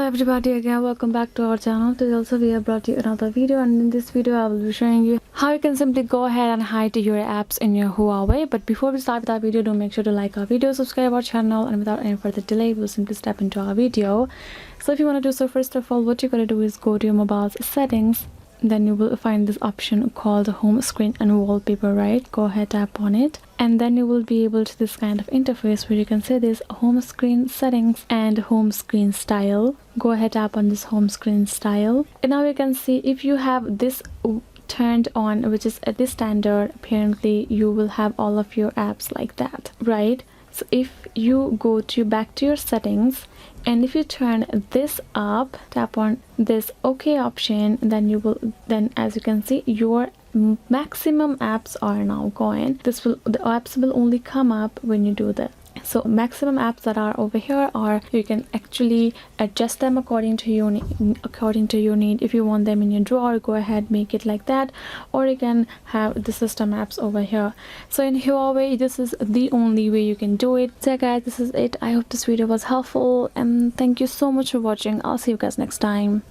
everybody, again welcome back to our channel. Today also we have brought you another video, and in this video I will be showing you how you can simply go ahead and hide your apps in your Huawei. But before we start with our video, do make sure to like our video, subscribe our channel, and without any further delay we'll simply step into our video. So if you want to do so, first of all what you gotta do is go to your mobile's settings. Then you will find this option called home screen and wallpaper, right? Go ahead, tap on it, and then you will be able to this kind of interface where you can say this home screen settings and home screen style. Go ahead, tap on this home screen style, and now you can see if you have this turned on, which is at this standard, apparently you will have all of your apps like that, right? So if you go to back to your settings, and if you turn this up, tap on this OK option, then you will, then as you can see, your maximum apps are now going. The apps will only come up when you do that. So maximum apps that are over here are, you can actually adjust them according to your need. If you want them in your drawer, go ahead, make it like that, or you can have the system apps over here. So in Huawei, this is the only way you can do it. So guys, this is it. I hope this video was helpful, and thank you so much for watching. I'll see you guys next time.